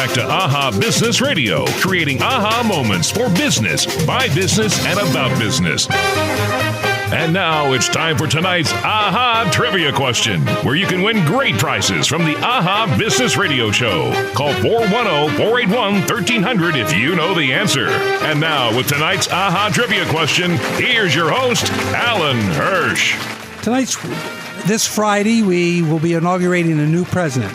back to AHA Business Radio, creating AHA moments for business, by business, and about business. And now it's time for tonight's AHA Trivia Question, where you can win great prizes from the AHA Business Radio Show. Call 410-481-1300 if you know the answer. And now, with tonight's AHA Trivia Question, here's your host, Alan Hirsch. This Friday, we will be inaugurating a new president.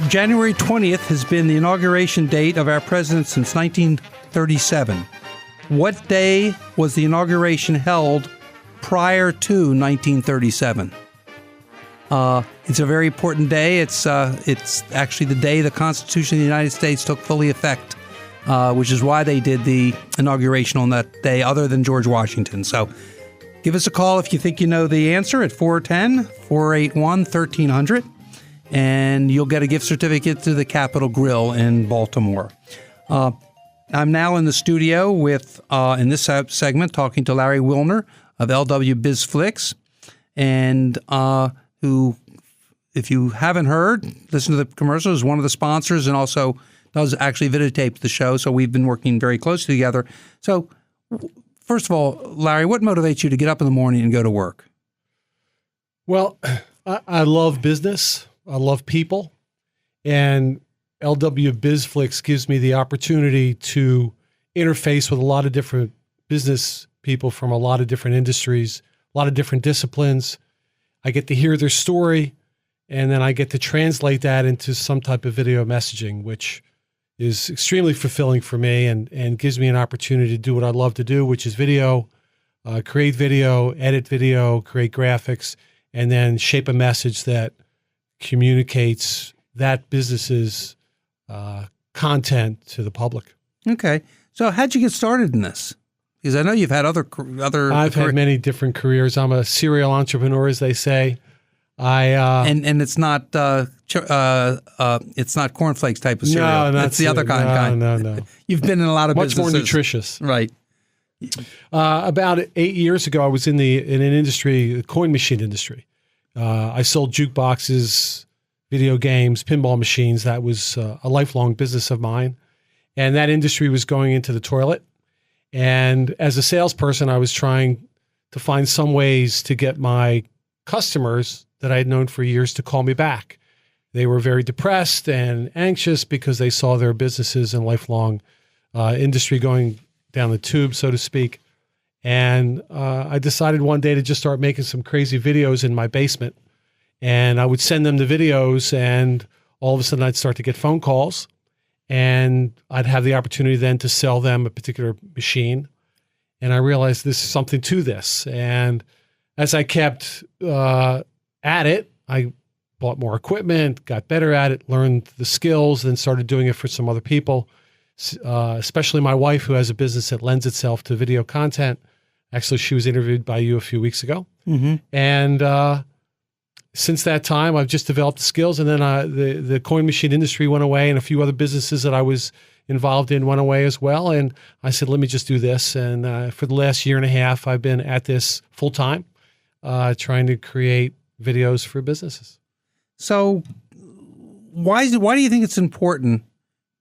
January 20th has been the inauguration date of our president since 1937. What day was the inauguration held prior to 1937? It's a very important day. It's actually the day the Constitution of the United States took fully effect, which is why they did the inauguration on that day, other than George Washington. So give us a call if you think you know the answer at 410-481-1300, and you'll get a gift certificate to the Capitol Grill in Baltimore. I'm now in the studio with, in this segment, talking to Larry Wilner of LWBizFlicks, and who, if you haven't heard, listen to the commercial, is one of the sponsors and also does actually videotape the show, so we've been working very closely together. So, first of all, Larry, what motivates you to get up in the morning and go to work? Well, I love business. I love people, and LWBizFlicks gives me the opportunity to interface with a lot of different business people from a lot of different industries, a lot of different disciplines. I get to hear their story, and then I get to translate that into some type of video messaging, which is extremely fulfilling for me and gives me an opportunity to do what I love to do, which is video, create video, edit video, create graphics, and then shape a message that communicates that business's content to the public. Okay. So how'd you get started in this? Because I know you've had other. I've had many different careers. I'm a serial entrepreneur, as they say. And it's not cornflakes type of cereal. No, it's the other kind. No. You've been in a lot of much businesses. more nutritious, right? About 8 years ago, I was in an industry, the coin machine industry. I sold jukeboxes, video games, pinball machines. That was a lifelong business of mine. And that industry was going into the toilet. And as a salesperson, I was trying to find some ways to get my customers that I had known for years to call me back. They were very depressed and anxious because they saw their businesses and lifelong industry going down the tube, so to speak. And I decided one day to just start making some crazy videos in my basement. And I would send them the videos, and all of a sudden I'd start to get phone calls, and I'd have the opportunity then to sell them a particular machine. And I realized there's something to this. And as I kept at it, I bought more equipment, got better at it, learned the skills, then started doing it for some other people, especially my wife, who has a business that lends itself to video content. Actually, she was interviewed by you a few weeks ago. Mm-hmm. And since that time, I've just developed the skills, and then the coin machine industry went away, and a few other businesses that I was involved in went away as well. And I said, let me just do this. And for the last year and a half, I've been at this full time, trying to create videos for businesses. So why do you think it's important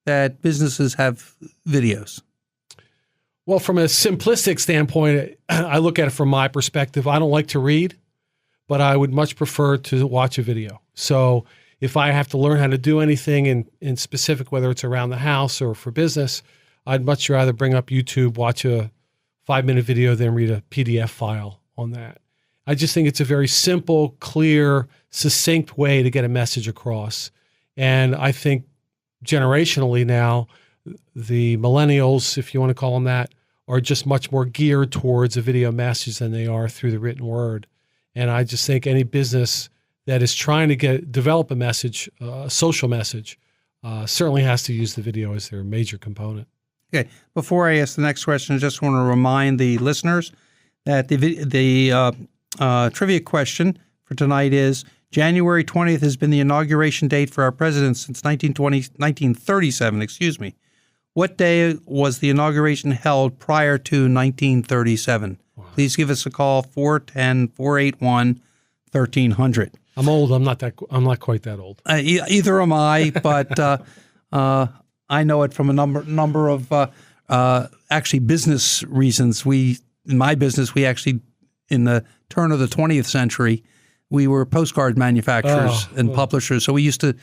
that businesses have videos? Well, from a simplistic standpoint, I look at it from my perspective. I don't like to read, but I would much prefer to watch a video. So if I have to learn how to do anything in specific, whether it's around the house or for business, I'd much rather bring up YouTube, watch a 5-minute video, than read a PDF file on that. I just think it's a very simple, clear, succinct way to get a message across. And I think generationally now, the millennials, if you want to call them that, are just much more geared towards a video message than they are through the written word. And I just think any business that is trying to develop a message, a social message, certainly has to use the video as their major component. Okay. Before I ask the next question, I just want to remind the listeners that the trivia question for tonight is, January 20th has been the inauguration date for our president since 1937. What day was the inauguration held prior to 1937? Wow. Please give us a call, 410-481-1300. I'm old. I'm not quite that old. Either am I, but I know it from a number of actually business reasons. In my business, we actually, in the turn of the 20th century, we were postcard manufacturers and publishers. So we used to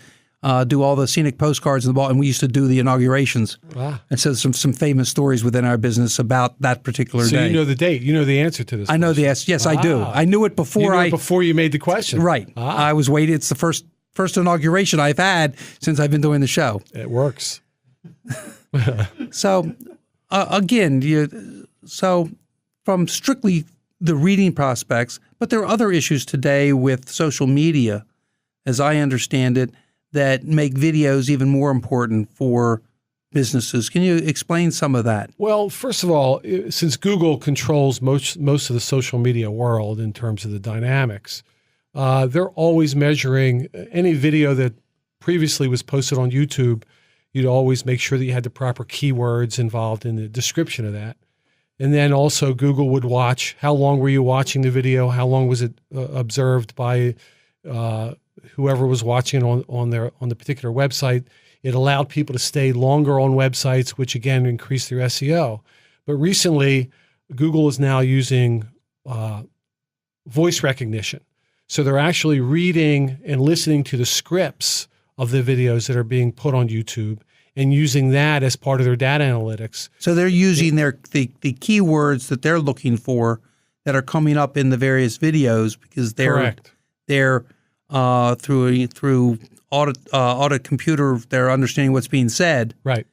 do all the scenic postcards in the ball, and we used to do the inaugurations. Wow. And so some famous stories within our business about that particular day. So you know the date. You know the answer to this. I know the answer. Yes, I do. I knew it before before you made the question. Right. I was waiting. It's the first inauguration I've had since I've been doing the show. It works. So again, so from strictly the reading prospects, but there are other issues today with social media, as I understand it, that make videos even more important for businesses. Can you explain some of that? Well, first of all, since Google controls most of the social media world in terms of the dynamics, they're always measuring any video that previously was posted on YouTube. You'd always make sure that you had the proper keywords involved in the description of that. And then also Google would watch how long were you watching the video, how long was it observed by whoever was watching it on the particular website. It allowed people to stay longer on websites, which again increased their SEO. But recently, Google is now using voice recognition. So they're actually reading and listening to the scripts of the videos that are being put on YouTube and using that as part of their data analytics. So they're using the keywords that they're looking for that are coming up in the various videos because they're through audit computer, they're understanding what's being said. Right.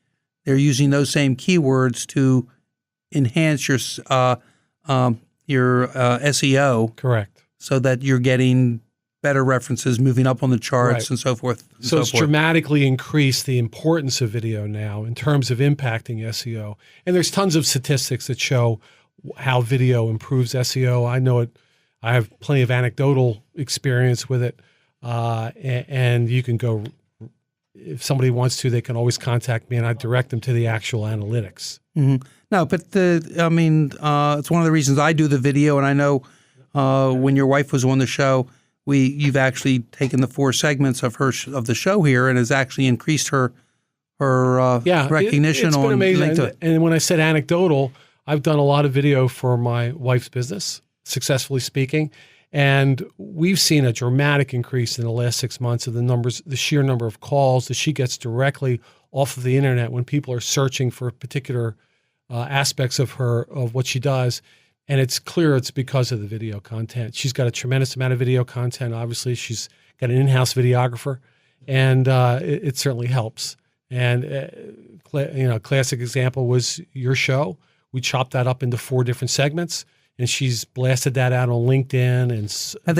They're using those same keywords to enhance your SEO. Correct. So that you're getting better references, moving up on the charts, and so forth. So it's dramatically increased the importance of video now in terms of impacting SEO. And there's tons of statistics that show how video improves SEO. I know it. I have plenty of anecdotal experience with it. And you can go, if somebody wants to, they can always contact me and I direct them to the actual analytics. Mm-hmm. No, but it's one of the reasons I do the video. And I know when your wife was on the show, you've actually taken the 4 segments of the show here and has actually increased her recognition. It's been amazing. LinkedIn. And when I said anecdotal, I've done a lot of video for my wife's business, successfully speaking, and we've seen a dramatic increase in the last 6 months of the sheer number of calls that she gets directly off of the internet when people are searching for particular aspects of what she does. And it's clear it's because of the video content. She's got a tremendous amount of video content. Obviously, she's got an in-house videographer, and it certainly helps. And classic example was your show. We chopped that up into 4 different segments, and she's blasted that out on LinkedIn and Have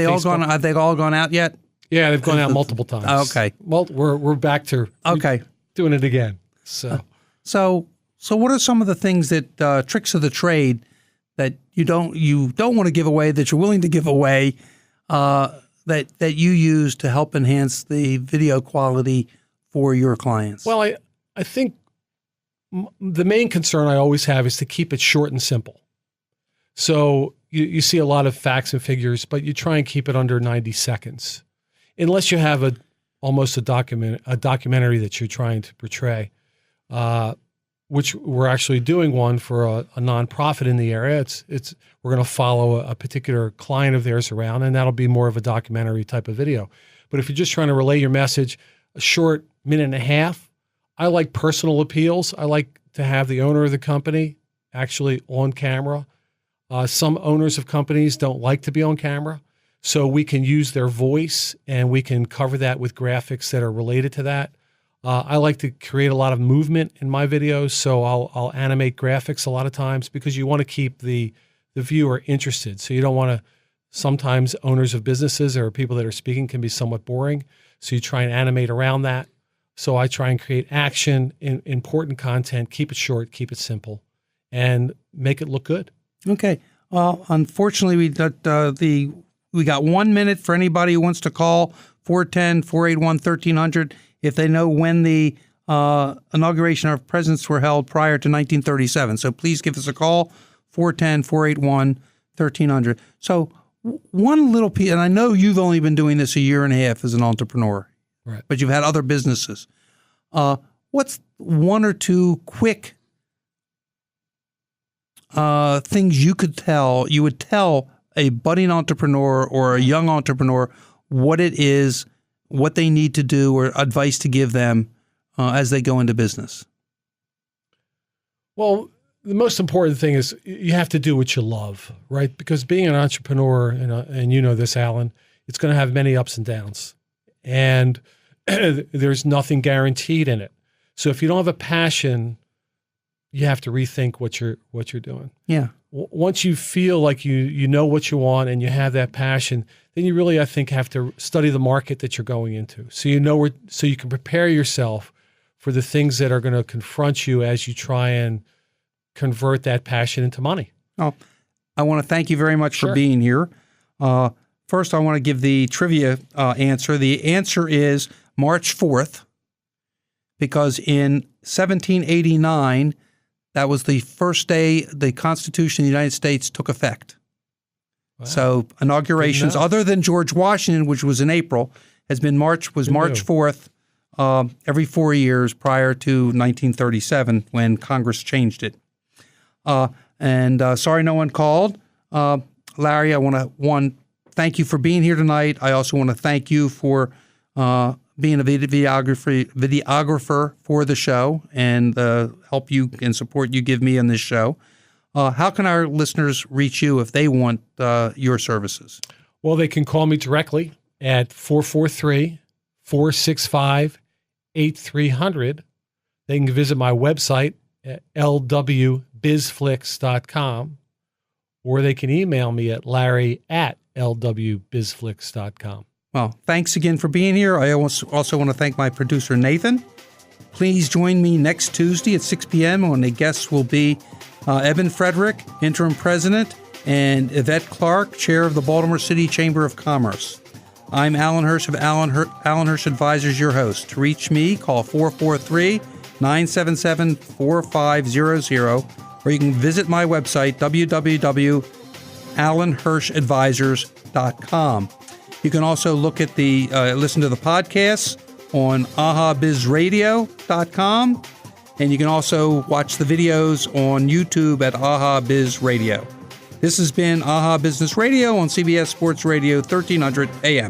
they all gone out yet? Yeah, they've gone out multiple times. Oh, okay. Well, we're back to doing it again. So what are some of the things that tricks of the trade that you don't want to give away, that you're willing to give away, that you use to help enhance the video quality for your clients? Well, I think the main concern I always have is to keep it short and simple. So you see a lot of facts and figures, but you try and keep it under 90 seconds, unless you have almost a documentary that you're trying to portray. Which we're actually doing one for a nonprofit in the area. We're going to follow a particular client of theirs around, and that'll be more of a documentary type of video. But if you're just trying to relay your message, a short minute and a half, I like personal appeals. I like to have the owner of the company actually on camera. Some owners of companies don't like to be on camera, so we can use their voice and we can cover that with graphics that are related to that. I like to create a lot of movement in my videos, so I'll animate graphics a lot of times because you want to keep the viewer interested. So you don't want to, sometimes owners of businesses or people that are speaking can be somewhat boring, so you try and animate around that. So I try and create action, important content, keep it short, keep it simple, and make it look good. Okay. Unfortunately, we got 1 minute for anybody who wants to call 410-481-1300 if they know when the inauguration of presidents were held prior to 1937. So please give us a call, 410-481-1300. So one little piece, and I know you've only been doing this a year and a half as an entrepreneur, right? But you've had other businesses. what's one or two quick things you would tell a budding entrepreneur or a young entrepreneur what it is, what they need to do, or advice to give them as they go into business? Well, the most important thing is you have to do what you love, right? Because being an entrepreneur, and you know this, Alan, it's going to have many ups and downs, and there's nothing guaranteed in it. So if you don't have a passion, you have to rethink what you're doing. Yeah. Once you feel like you know what you want and you have that passion, then you really, I think, have to study the market that you're going into, so you know so you can prepare yourself for the things that are going to confront you as you try and convert that passion into money. Oh, I want to thank you very much for being here. First, I want to give the trivia answer. The answer is March 4th, because in 1789, that was the first day the Constitution of the United States took effect. Wow. So inaugurations, other than George Washington, which was in April, March 4th. Every 4 years prior to 1937 when Congress changed it. Sorry no one called. Larry, I want to thank you for being here tonight. I also want to thank you for being a videographer for the show and help you and support you give me on this show. How can our listeners reach you if they want your services? Well, they can call me directly at 443-465-8300. They can visit my website at LWBizFlicks.com, or they can email me at larry@LWBizFlicks.com. Well, thanks again for being here. I also want to thank my producer, Nathan. Please join me next Tuesday at 6 p.m. when the guests will be Eben Frederick, interim president, and Yvette Clark, chair of the Baltimore City Chamber of Commerce. I'm Alan Hirsch of Alan Hirsch Advisors, your host. To reach me, call 443-977-4500, or you can visit my website, www.alanhirschadvisors.com. You can also look at listen to the podcasts on ahabizradio.com, and you can also watch the videos on YouTube at Aha Biz Radio. This has been Aha Business Radio on CBS Sports Radio 1300 AM.